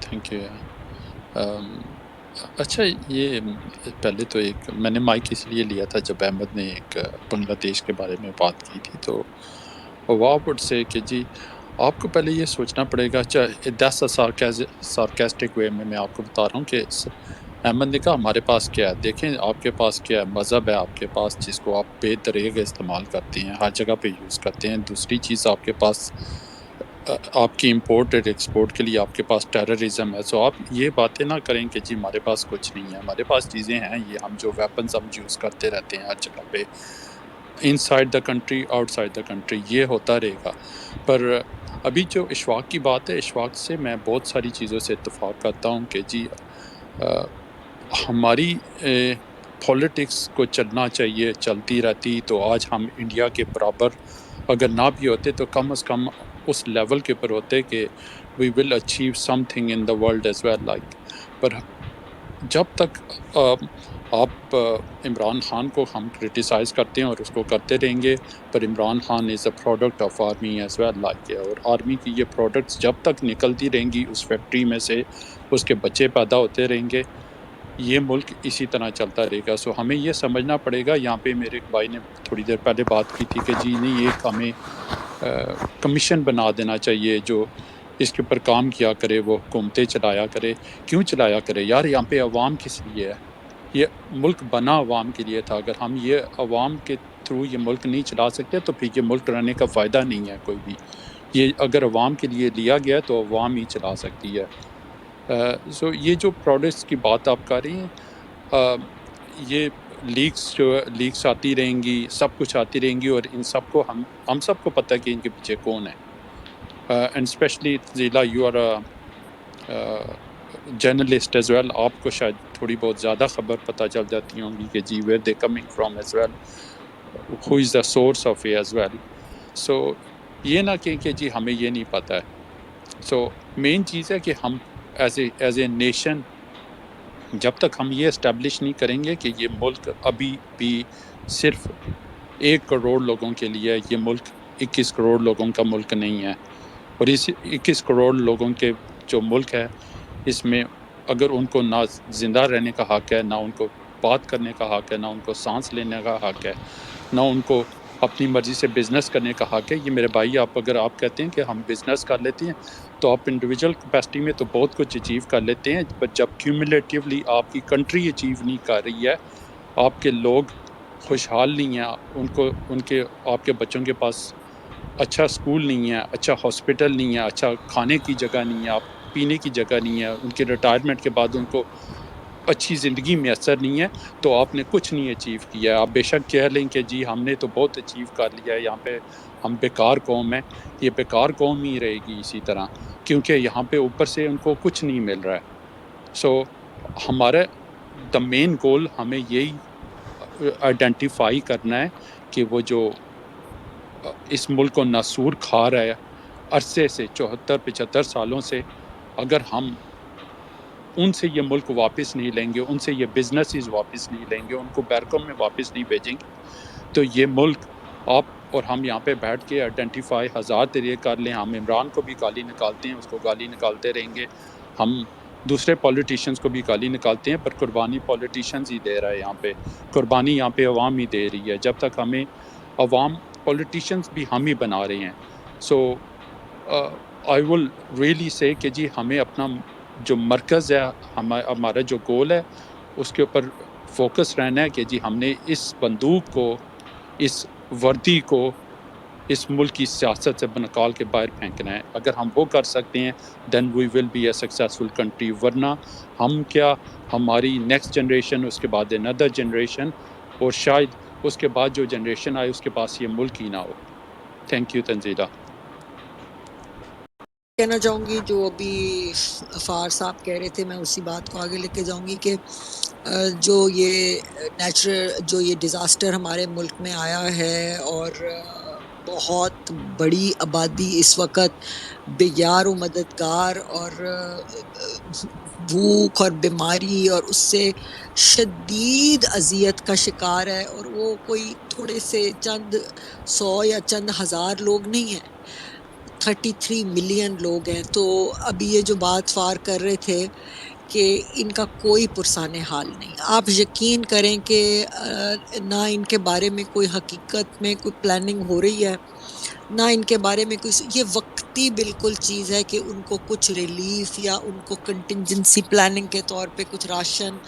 Thank you اچھا یہ پہلے تو ایک میں نے مائک اس لیے لیا تھا جب احمد نے ایک بنگلہ دیش کے بارے میں بات کی تھی، تو وہ وڈ سے کہ جی آپ کو پہلے یہ سوچنا پڑے گا، چاہے دس سارکیسٹک وے میں آپ کو بتا رہا ہوں کہ احمد نے کہا ہمارے پاس کیا ہے، دیکھیں آپ کے پاس کیا ہے، مذہب ہے آپ کے پاس جس کو آپ بے دریغ استعمال کرتے ہیں، ہر جگہ پہ یوز کرتے ہیں۔ دوسری چیز آپ کے پاس آپ کی امپورٹ اور ایکسپورٹ کے لیے آپ کے پاس ٹیررزم ہے۔ سو آپ یہ باتیں نہ کریں کہ جی ہمارے پاس کچھ نہیں ہے، ہمارے پاس چیزیں ہیں، یہ ہم جو ویپنز ہم یوز کرتے رہتے ہیں ہر جگہ پہ، inside the country outside the country, یہ ہوتا رہے گا۔ پر ابھی جو اشفاق کی بات ہے، اشفاق سے میں بہت ساری چیزوں سے اتفاق کرتا ہوں کہ جی ہماری پولیٹکس کو چلنا چاہیے، چلتی رہتی تو آج ہم انڈیا کے برابر اگر نہ بھی ہوتے تو کم از کم اس لیول کے پر ہوتے کہ we will achieve something in the world as well like. پر جب تک آپ عمران خان کو ہم کرٹیسائز کرتے ہیں اور اس کو کرتے رہیں گے، پر Imran Khan is a product of army as well like, اور آرمی کی یہ پروڈکٹس جب تک نکلتی رہیں گی اس فیکٹری میں سے، اس کے بچے پیدا ہوتے رہیں گے، یہ ملک اسی طرح چلتا رہے گا۔ سو ہمیں یہ سمجھنا پڑے گا، یہاں پہ میرے ایک بھائی نے تھوڑی دیر پہلے بات کی تھی کہ جی نہیں ایک ہمیں کمیشن بنا دینا چاہیے جو اس کے اوپر کام کیا کرے، وہ حکومتیں چلایا کرے۔ کیوں چلایا کرے یار؟ یہاں پہ عوام کس لیے ہے؟ یہ ملک بنا عوام کے لیے تھا۔ اگر ہم یہ عوام کے تھرو یہ ملک نہیں چلا سکتے تو پھر یہ ملک رہنے کا فائدہ نہیں ہے کوئی بھی۔ یہ اگر عوام کے لیے لیا گیا ہے تو عوام ہی چلا سکتی ہے۔ سو یہ جو پروڈکٹس کی بات آپ کر رہی ہیں، یہ لیکس آتی رہیں گی، سب کچھ آتی رہیں گی، اور ان سب کو ہم سب کو پتہ ہے کہ ان کے پیچھے کون ہے۔ اینڈ اسپیشلی ضلع you are journalist as well, آپ کو شاید تھوڑی بہت زیادہ خبر پتہ چل جاتی ہوں گی کہ جی where they coming from as well, who is the source of A as well. سو یہ نہ کہیں کہ جی ہمیں یہ نہیں پتہ ہے۔ سو مین چیز ہے کہ ہم ایز اے نیشن جب تک ہم یہ اسٹیبلش نہیں کریں گے کہ یہ ملک ابھی بھی صرف 1 کروڑ لوگوں کے لیے ہے، یہ ملک 21 کروڑ لوگوں کا ملک نہیں ہے، اور اس 21 کروڑ لوگوں کے جو ملک ہے اس میں اگر ان کو نہ زندہ رہنے کا حق ہے، نہ ان کو بات کرنے کا حق ہے، نہ ان کو سانس لینے کا حق ہے، نہ ان کو اپنی مرضی سے بزنس کرنے کا حق ہے۔ یہ میرے بھائی اگر آپ کہتے ہیں کہ ہم بزنس کر لیتے ہیں تو آپ انڈیویجول کیپیسٹی میں تو بہت کچھ اچیو کر لیتے ہیں، پر جب کیومولیٹیولی آپ کی کنٹری اچیو نہیں کر رہی ہے، آپ کے لوگ خوشحال نہیں ہیں، آپ کے بچوں کے پاس اچھا سکول نہیں ہے، اچھا ہاسپٹل نہیں ہے، اچھا کھانے کی جگہ نہیں ہے، آپ پینے کی جگہ نہیں ہے، ان کے ریٹائرمنٹ کے بعد ان کو اچھی زندگی میسر نہیں ہے، تو آپ نے کچھ نہیں اچیو کیا ہے۔ آپ بے شک کہہ لیں کہ جی ہم نے تو بہت اچیو کر لیا ہے، یہاں پہ ہم بیکار قوم ہے، یہ بیکار قوم ہی رہے گی اسی طرح، کیونکہ یہاں پہ اوپر سے ان کو کچھ نہیں مل رہا ہے۔ سو ہمارا دا مین گول ہمیں یہی آئیڈینٹیفائی کرنا ہے کہ وہ جو اس ملک کو ناسور کھا رہا ہے عرصے سے 74-75 سالوں سے، اگر ہم ان سے یہ ملک واپس نہیں لیں گے، ان سے یہ بزنسز واپس نہیں لیں گے، ان کو بیرکوں میں واپس نہیں بھیجیں گے، تو یہ ملک آپ اور ہم یہاں پہ بیٹھ کے آئیڈینٹیفائی 1000 طریقے کر لیں، ہم عمران کو بھی گالی نکالتے ہیں، اس کو گالی نکالتے رہیں گے، ہم دوسرے پولیٹیشنز کو بھی گالی نکالتے ہیں، پر قربانی پولیٹیشنز ہی دے رہا ہے یہاں پہ، قربانی یہاں پہ عوام ہی دے رہی ہے، جب تک ہمیں عوام پولیٹیشنز بھی ہم ہی بنا رہے ہیں۔ سو آئی ول ریئلی سے کہ جی ہمیں اپنا جو مرکز ہے، ہمارا جو گول ہے اس کے اوپر فوکس رہنا ہے کہ جی ہم نے اس بندوق کو، اس وردی کو اس ملک کی سیاست سے نکال کے باہر پھینکنا ہے۔ اگر ہم وہ کر سکتے ہیں then we will be a successful country, ورنہ ہم کیا، ہماری نیکسٹ جنریشن، اس کے بعد اندر جنریشن، اور شاید اس کے بعد جو جنریشن آئے اس کے پاس یہ ملک ہی نہ ہو۔ Thank you Tanzeela. کہنا چاہوں گی جو ابھی فار صاحب کہہ رہے تھے، میں اسی بات کو آگے لے کے جاؤں گی کہ جو یہ جو یہ ڈیزاسٹر ہمارے ملک میں آیا ہے، اور بہت بڑی آبادی اس وقت بے یار و مددگار اور بھوک اور بیماری اور اس سے شدید اذیت کا شکار ہے، اور وہ کوئی تھوڑے سے چند 100 یا چند ہزار لوگ نہیں ہیں، 33 ملین لوگ ہیں. تو ابھی یہ جو بات فار کر رہے تھے کہ ان کا کوئی پرسان حال نہیں. آپ یقین کریں کہ نہ ان کے بارے میں کوئی حقیقت میں کوئی پلاننگ ہو رہی ہے، نہ ان کے بارے میں کوئی، یہ وقتی بالکل چیز ہے کہ ان کو کچھ ریلیف یا ان کو کنٹینجنسی پلاننگ کے طور پہ کچھ راشن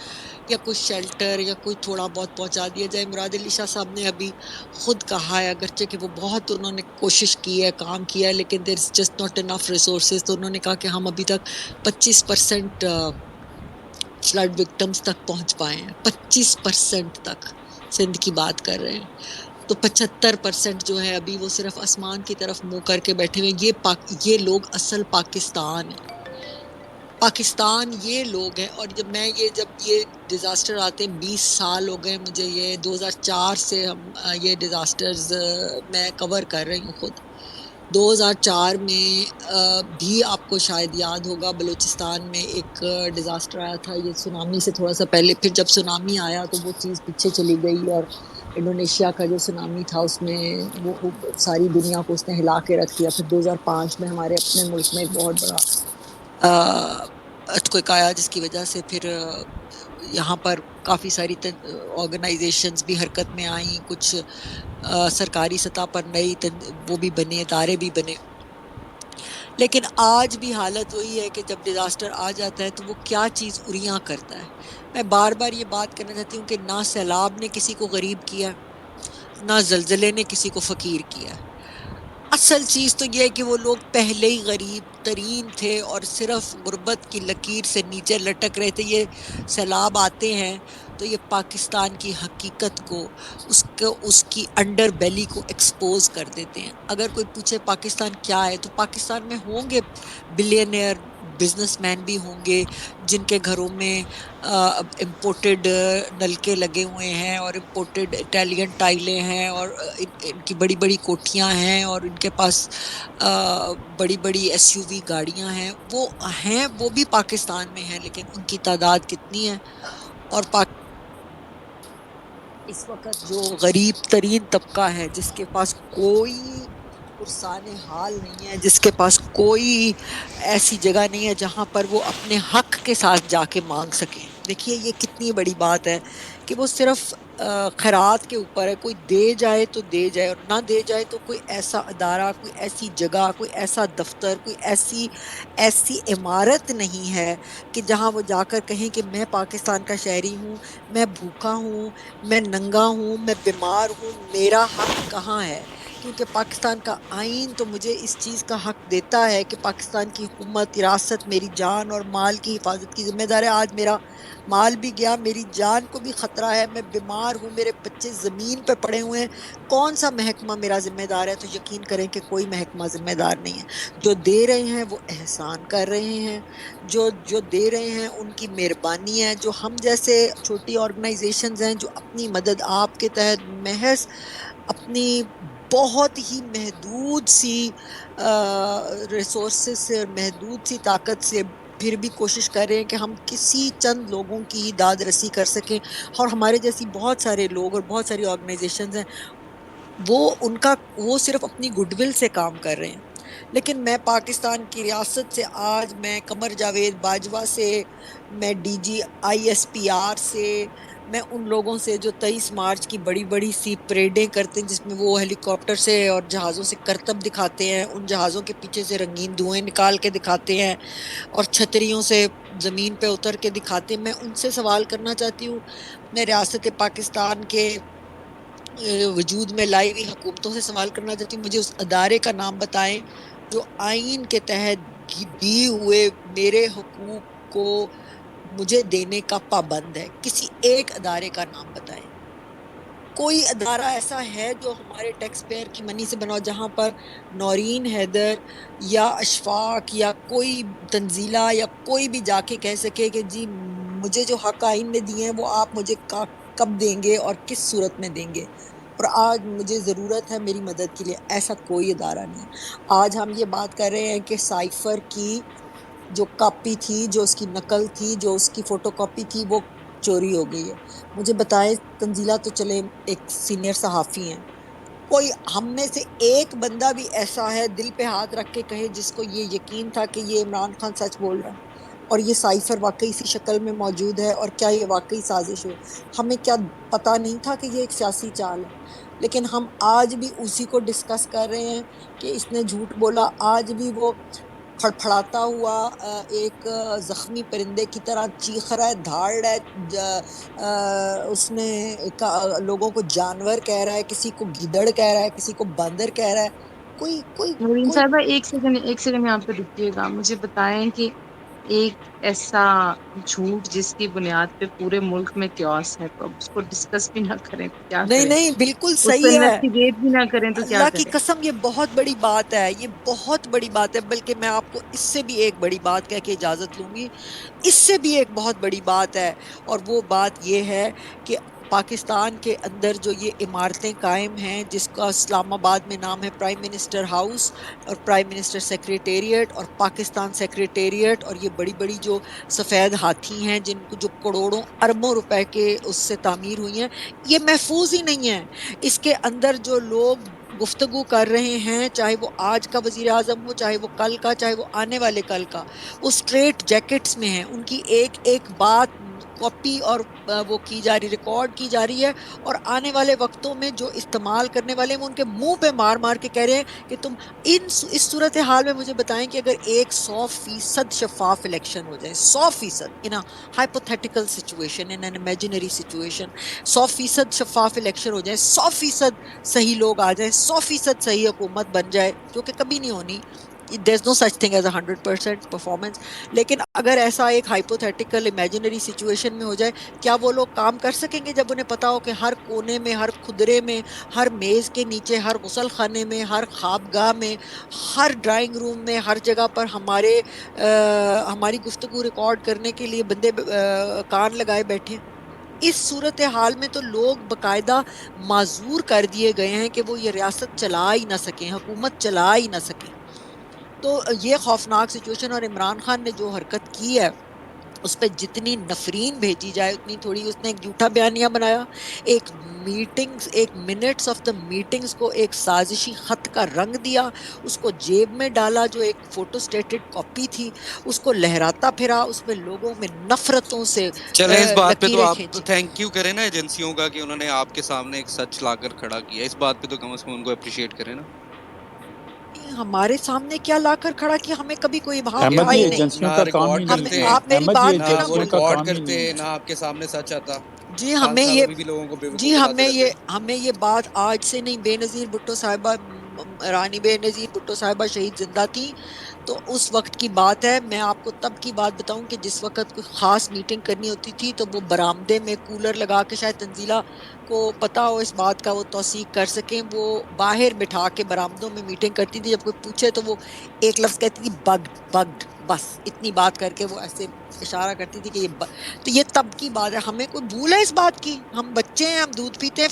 یا کچھ شیلٹر یا کوئی تھوڑا بہت پہنچا دیا جائے. مراد علی شاہ صاحب نے ابھی خود کہا ہے، اگرچہ کہ وہ بہت انہوں نے کوشش کی ہے، کام کیا ہے، لیکن there is just not enough resources. تو انہوں نے کہا کہ ہم ابھی تک 25% فلڈ وکٹمز تک پہنچ پائے ہیں، 25% تک سندھ کی بات کر رہے ہیں. تو 75% جو ہے ابھی وہ صرف آسمان کی طرف منہ کر کے بیٹھے ہوئے. یہ لوگ اصل پاکستان ہے. پاکستان یہ لوگ ہیں. اور جب یہ ڈیزاسٹر آتے ہیں، 20 سال ہو گئے مجھے، یہ 2004 سے ہم یہ ڈیزاسٹرز میں کور کر رہی ہوں خود. 2004 میں بھی آپ کو شاید یاد ہوگا بلوچستان میں ایک ڈیزاسٹر آیا تھا، یہ سونامی سے تھوڑا سا پہلے. پھر جب سونامی آیا تو وہ چیز پیچھے چلی گئی، اور انڈونیشیا کا جو سونامی تھا اس میں وہ ساری دنیا کو اس نے ہلا کے رکھ دیا. پھر 2005 میں ہمارے اپنے ملک میں ایک بہت بڑا ارتھکویک آیا، جس کی وجہ سے پھر یہاں پر کافی ساری آرگنائزیشنز بھی حرکت میں آئیں، کچھ سرکاری سطح پر نئی وہ بھی بنے، ادارے بھی بنے. لیکن آج بھی حالت وہی ہے کہ جب ڈیزاسٹر آ جاتا ہے تو وہ کیا چیز اریاں کرتا ہے. میں بار بار یہ بات کرنا چاہتی ہوں کہ نہ سیلاب نے کسی کو غریب کیا، نہ زلزلے نے کسی کو فقیر کیا. اصل چیز تو یہ ہے کہ وہ لوگ پہلے ہی غریب ترین تھے اور صرف غربت کی لکیر سے نیچے لٹک رہے تھے. یہ سیلاب آتے ہیں تو یہ پاکستان کی حقیقت کو، اس کی انڈر بیلی کو ایکسپوز کر دیتے ہیں. اگر کوئی پوچھے پاکستان کیا ہے، تو پاکستان میں ہوں گے بلینئر بزنس مین بھی ہوں گے جن کے گھروں میں امپورٹڈ نلکے لگے ہوئے ہیں اور امپورٹڈ اٹیلین ٹائلیں ہیں، اور ان کی بڑی بڑی کوٹھیاں ہیں، اور ان کے پاس بڑی بڑی ایس یو وی گاڑیاں ہیں. وہ بھی پاکستان میں ہیں، لیکن ان کی تعداد کتنی ہے؟ اور اس وقت جو غریب ترین طبقہ ہے، جس کے پاس کوئی پرسان حال نہیں ہے، جس کے پاس کوئی ایسی جگہ نہیں ہے جہاں پر وہ اپنے حق کے ساتھ جا کے مانگ سکے. دیکھیے یہ کتنی بڑی بات ہے کہ وہ صرف خیرات کے اوپر ہے. کوئی دے جائے تو دے جائے، اور نہ دے جائے تو کوئی ایسا ادارہ، کوئی ایسی جگہ، کوئی ایسا دفتر، کوئی ایسی عمارت نہیں ہے کہ جہاں وہ جا کر کہیں کہ میں پاکستان کا شہری ہوں، میں بھوکا ہوں، میں ننگا ہوں، میں بیمار ہوں، میرا حق کہاں ہے؟ کیونکہ پاکستان کا آئین تو مجھے اس چیز کا حق دیتا ہے کہ پاکستان کی حکومت، ریاست میری جان اور مال کی حفاظت کی ذمہ دار ہے. آج میرا مال بھی گیا، میری جان کو بھی خطرہ ہے، میں بیمار ہوں، میرے بچے زمین پہ پڑے ہوئے ہیں. کون سا محکمہ میرا ذمہ دار ہے؟ تو یقین کریں کہ کوئی محکمہ ذمہ دار نہیں ہے. جو دے رہے ہیں وہ احسان کر رہے ہیں، جو دے رہے ہیں ان کی مہربانی ہے. جو ہم جیسے چھوٹی آرگنائزیشنز ہیں جو اپنی مدد آپ کے تحت محض اپنی بہت ہی محدود سی ریسورسز سے اور محدود سی طاقت سے پھر بھی کوشش کر رہے ہیں کہ ہم کسی چند لوگوں کی ہی داد رسی کر سکیں. اور ہمارے جیسی بہت سارے لوگ اور بہت ساری آرگنائزیشنز ہیں، وہ صرف اپنی گڈ ول سے کام کر رہے ہیں. لیکن میں پاکستان کی ریاست سے، آج میں قمر جاوید باجوہ سے، میں D G I S P R سے، میں ان لوگوں سے جو 23 مارچ کی بڑی بڑی سی پریڈیں کرتے ہیں جس میں وہ ہیلی کاپٹر سے اور جہازوں سے کرتب دکھاتے ہیں، ان جہازوں کے پیچھے سے رنگین دھوئیں نکال کے دکھاتے ہیں اور چھتریوں سے زمین پہ اتر کے دکھاتے ہیں، میں ان سے سوال کرنا چاہتی ہوں. میں ریاست پاکستان کے وجود میں لائی ہوئی حکومتوں سے سوال کرنا چاہتی ہوں، مجھے اس ادارے کا نام بتائیں جو آئین کے تحت دی ہوئے میرے حقوق کو مجھے دینے کا پابند ہے. کسی ایک ادارے کا نام بتائیں. کوئی ادارہ ایسا ہے جو ہمارے ٹیکس پیئر کی منی سے بنا، جہاں پر نورین حیدر یا اشفاق یا کوئی تنزیلہ یا کوئی بھی جا کے کہہ سکے کہ جی مجھے جو حق آئین نے دیے ہیں وہ آپ مجھے کب دیں گے اور کس صورت میں دیں گے، اور آج مجھے ضرورت ہے میری مدد کے لیے؟ ایسا کوئی ادارہ نہیں. آج ہم یہ بات کر رہے ہیں کہ سائفر کی جو کاپی تھی، جو اس کی نقل تھی، جو اس کی فوٹو کاپی تھی، وہ چوری ہو گئی ہے. مجھے بتائیں، تنزیلہ تو چلے ایک سینئر صحافی ہیں، کوئی ہم میں سے ایک بندہ بھی ایسا ہے دل پہ ہاتھ رکھ کے کہے جس کو یہ یقین تھا کہ یہ عمران خان سچ بول رہا ہے اور یہ سائفر واقعی اسی شکل میں موجود ہے اور کیا یہ واقعی سازش ہے؟ ہمیں کیا پتہ نہیں تھا کہ یہ ایک سیاسی چال ہے؟ لیکن ہم آج بھی اسی کو ڈسکس کر رہے ہیں کہ اس نے جھوٹ بولا. آج بھی وہ پھڑپھڑاتا ہوا ایک زخمی پرندے کی طرح چیخ رہا ہے، دھاڑ رہا ہے، اس نے لوگوں کو جانور کہہ رہا ہے، کسی کو گیدڑ کہہ رہا ہے، کسی کو باندر کہہ رہا ہے. کوئی کوئی نورین کوئی صاحبہ ایک سیکنڈ میں آپ کو رکیے گا. مجھے بتائیں کہ ایک ایسا جھوٹ جس کی بنیاد پہ پورے ملک میں کیوس ہے، تو اب اس کو ڈسکس بھی نہ کریں تو کیا نہیں کریں؟ نہیں بالکل اس کو صحیح ہے. انویسٹیگیٹ بھی نہ کریں تو کیا اللہ کی کریں؟ قسم یہ بہت بڑی بات ہے، یہ بہت بڑی بات ہے. بلکہ میں آپ کو اس سے بھی ایک بڑی بات کہہ کے اجازت لوں گی. اس سے بھی ایک بہت بڑی بات ہے، اور وہ بات یہ ہے کہ پاکستان کے اندر جو یہ عمارتیں قائم ہیں، جس کا اسلام آباد میں نام ہے پرائم منسٹر ہاؤس اور پرائم منسٹر سیکریٹریٹ اور پاکستان سیکریٹریٹ، اور یہ بڑی بڑی جو سفید ہاتھی ہیں جن کو جو کروڑوں اربوں روپے کے اس سے تعمیر ہوئی ہیں، یہ محفوظ ہی نہیں ہے. اس کے اندر جو لوگ گفتگو کر رہے ہیں، چاہے وہ آج کا وزیر اعظم ہو، چاہے وہ کل کا، چاہے وہ آنے والے کل کا، وہ اسٹریٹ جیکٹس میں ہیں. ان کی ایک ایک بات کاپی اور وہ کی جا رہی، ریکارڈ کی جا رہی ہے، اور آنے والے وقتوں میں جو استعمال کرنے والے ہیں وہ ان کے منہ پہ مار مار کے کہہ رہے ہیں کہ تم اس صورتحال میں مجھے بتائیں کہ اگر ایک 100% شفاف الیکشن ہو جائے، 100% in hypothetical situation, in an imaginary situation, 100% شفاف الیکشن ہو جائے، 100% صحیح لوگ آ جائیں، 100% صحیح حکومت بن جائے، جو کہ کبھی نہیں ہونی. There's no such thing as 100% performance. لیکن اگر ایسا ایک ہائپوتھیٹیکل امیجنری سچویشن میں ہو جائے، کیا وہ لوگ کام کر سکیں گے جب انہیں پتا ہو کہ ہر کونے میں، ہر کھدرے میں، ہر میز کے نیچے، ہر غسل خانے میں، ہر خوابگاہ میں، ہر ڈرائنگ روم میں، ہر جگہ پر ہماری گفتگو ریکارڈ کرنے کے لیے بندے کان لگائے بیٹھے؟ اس صورتحال میں تو لوگ باقاعدہ معذور کر دیے گئے ہیں کہ وہ یہ ریاست چلا ہی نہ سکیں، حکومت چلا ہی نہ سکیں. تو یہ خوفناک سچویشن، اور عمران خان نے جو حرکت کی ہے اس پہ جتنی نفرین بھیجی جائے اتنی تھوڑی. اس نے ایک جھوٹا بیانیہ بنایا، ایک میٹنگز، ایک منٹس آف دا میٹنگز کو ایک سازشی خط کا رنگ دیا، اس کو جیب میں ڈالا جو ایک فوٹو سٹیٹڈ کاپی تھی، اس کو لہراتا پھرا، اس میں لوگوں میں نفرتوں سے چلیں اس بات پہ تو لکیریں آپ کھینچی. تھینک یو کریں نا ایجنسیوں کا کہ انہوں نے آپ کے سامنے ایک سچ لا کر کھڑا کیا. اس بات پہ تو کم از کم ان کو اپریشیٹ کریں نا. ہمارے سامنے کیا لا کر کھڑا کیا؟ ہمیں کبھی کوئی وہاں کہ احمد تھا جی ہی وہ نہیں. ایجنسیوں نہ کا کام ہی ریکارڈ نہیں کرتے، ہے، آپ میری احمد جی بات نہ پہ نہ وہ ایجنسیوں کا بھولیں. ریکارڈ کام ہی کرتے، نہیں ہے. نہ آپ کے سامنے سچ آتا. جی خان صاحب ابھی بھی لوگوں کو بیوقوف بناتے رہتے ہیں. ہمیں یہ بات آج سے نہیں، بے نظیر بھٹو صاحبہ، رانی بے نظیر بھٹو صاحبہ شہید زندہ تھی تو اس وقت کی بات ہے. میں آپ کو تب کی بات بتاؤں کہ جس وقت کوئی خاص میٹنگ کرنی ہوتی تھی تو وہ برآمدے میں کولر لگا کے، شاید تنزیلہ کو پتا ہو اس بات کا، وہ توثیق کر سکیں، وہ باہر بٹھا کے برآمدوں میں میٹنگ کرتی تھی. جب کوئی پوچھے تو وہ ایک لفظ کہتی تھی، بگڈ بگڈ، بس اتنی بات کر کے وہ ایسے اشارہ کرتی تھی کہ تو یہ تب کی بات ہے. ہمیں کوئی بھول ہے اس بات کی؟ ہم بچے ہیں، ہم دودھ پیتے ہیں.